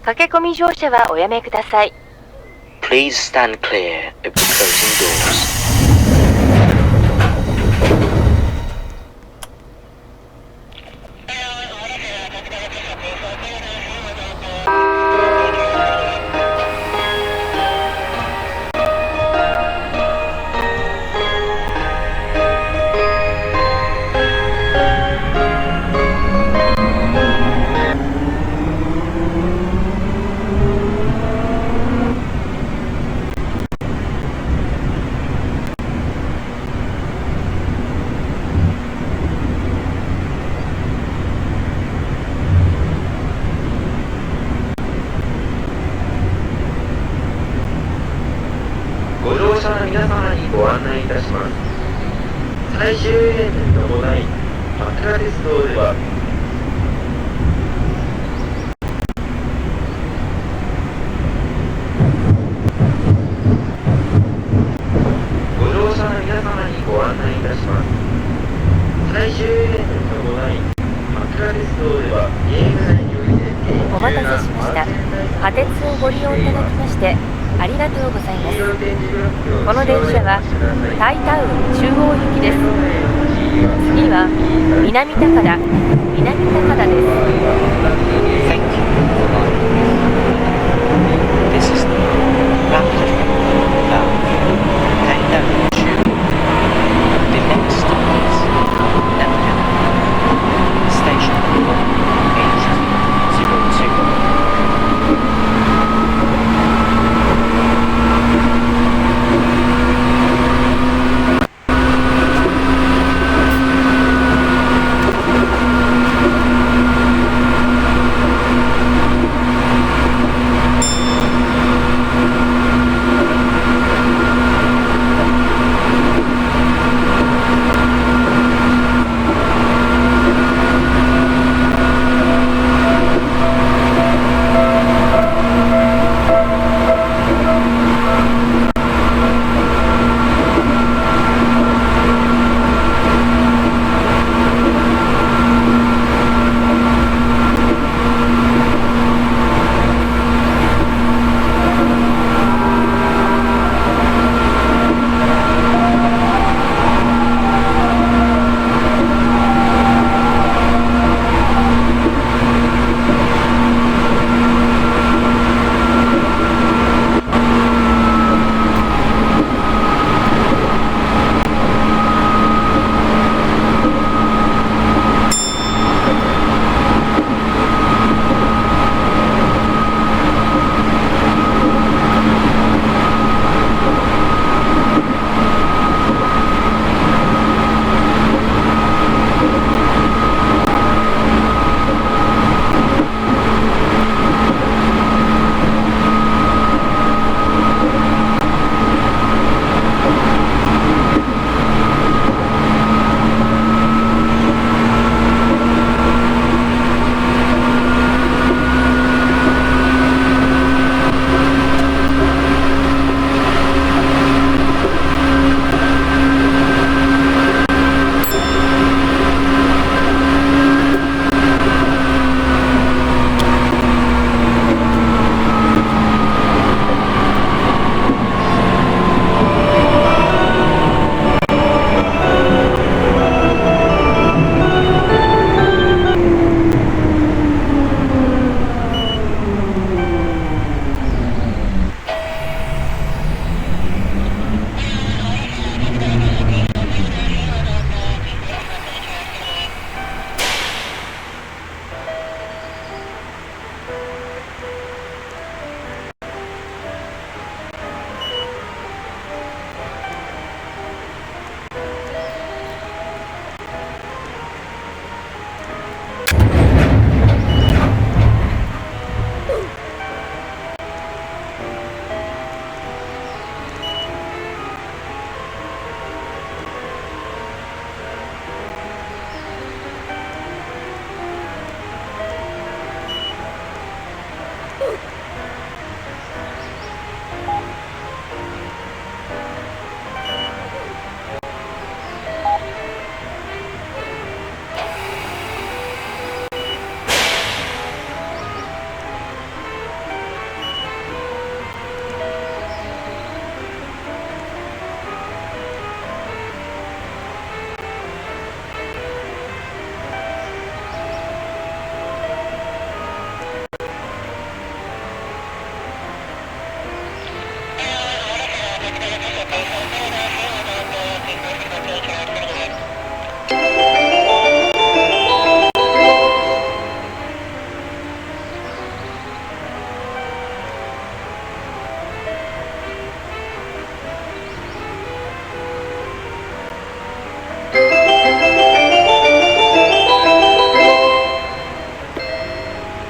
駆け込み乗車はおやめください。 Please stand clear of the closing doors. ご乗車の皆様にご案内いたします。最終エレに伴い、枕鉄道では、ご乗車の皆様にご案内いたします。最終エレに伴い、枕鉄道では、ゲーム内において、お待たせしました。派鉄をご利用いただきましてありがとうございます。この電車はタイタウン中央行きです。次は南高田です。Thank you for flying with us. This is the rapid bound Taidao Tube. The next stop is Nakano. Station H02.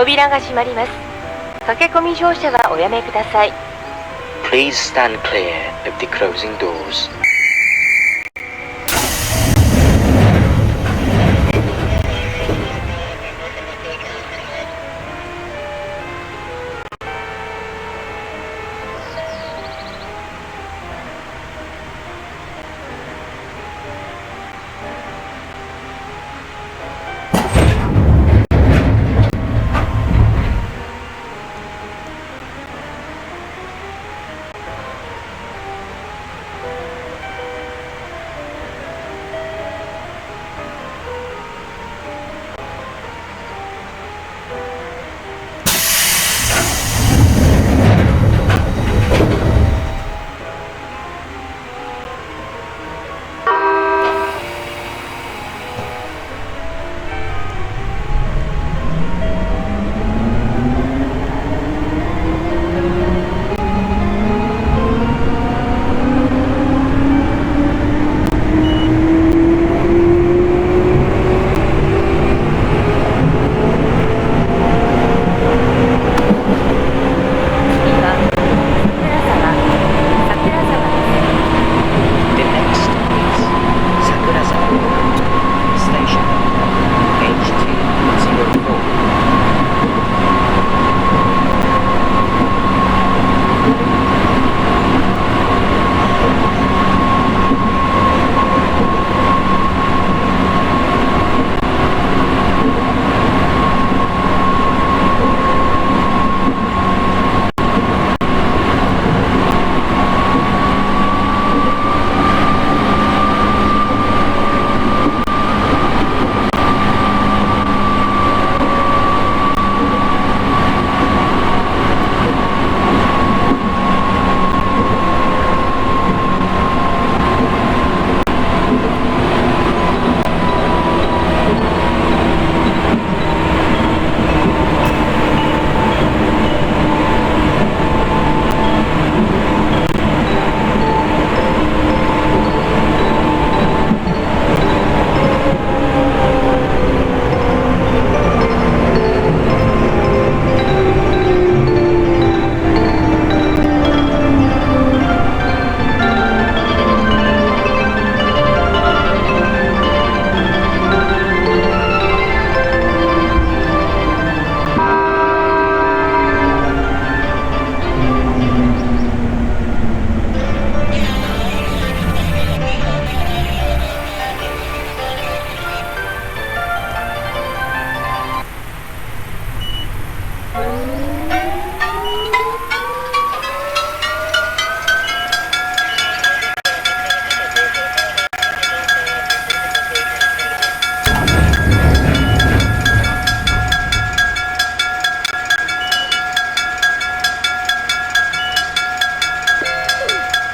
扉が閉まります。駆け込み乗車はおやめください。 Please stand clear of the closing doors.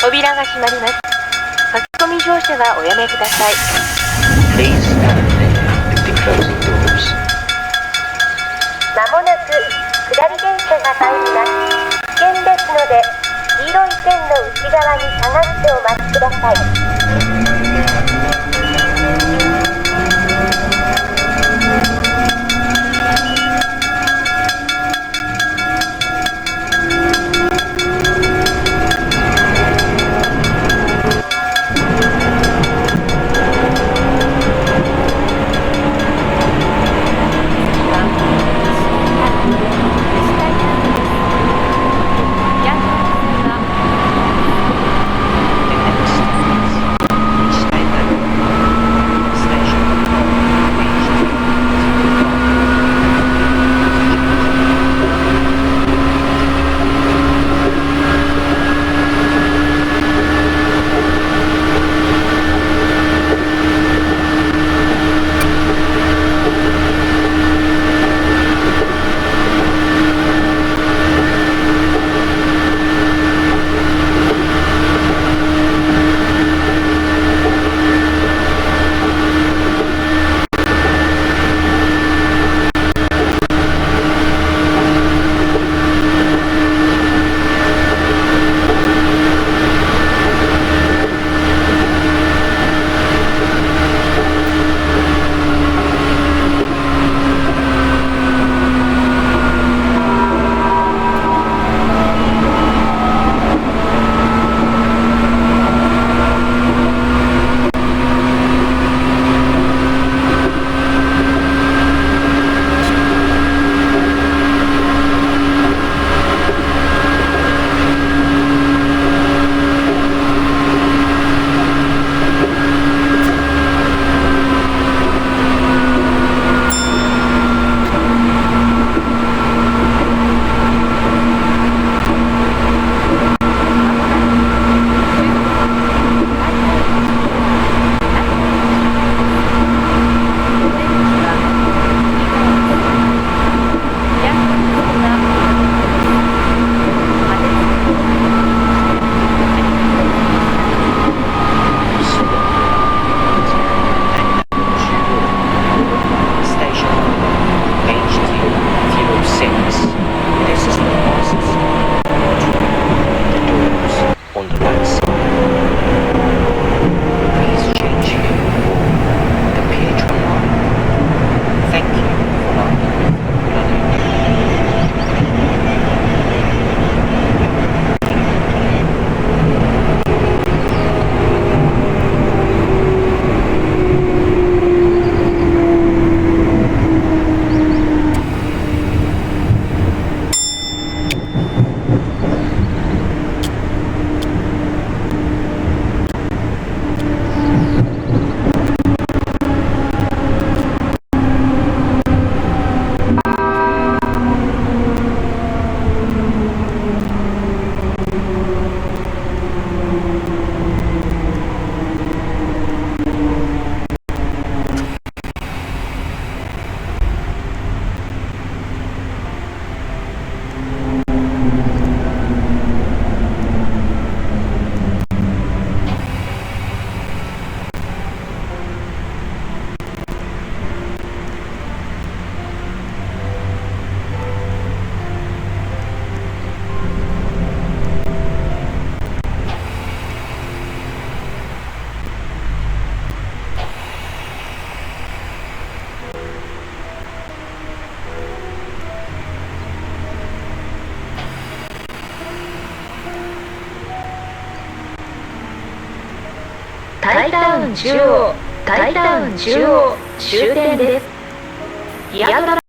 扉が閉まります。駆け込み乗車はおやめください。 Please stand clear of the closing doors. まもなく下り電車が参ります。危険ですので、黄色い線の内側に下がってお待ちください。The next is Steinberg タイタウン中央終点です。ヒアトラ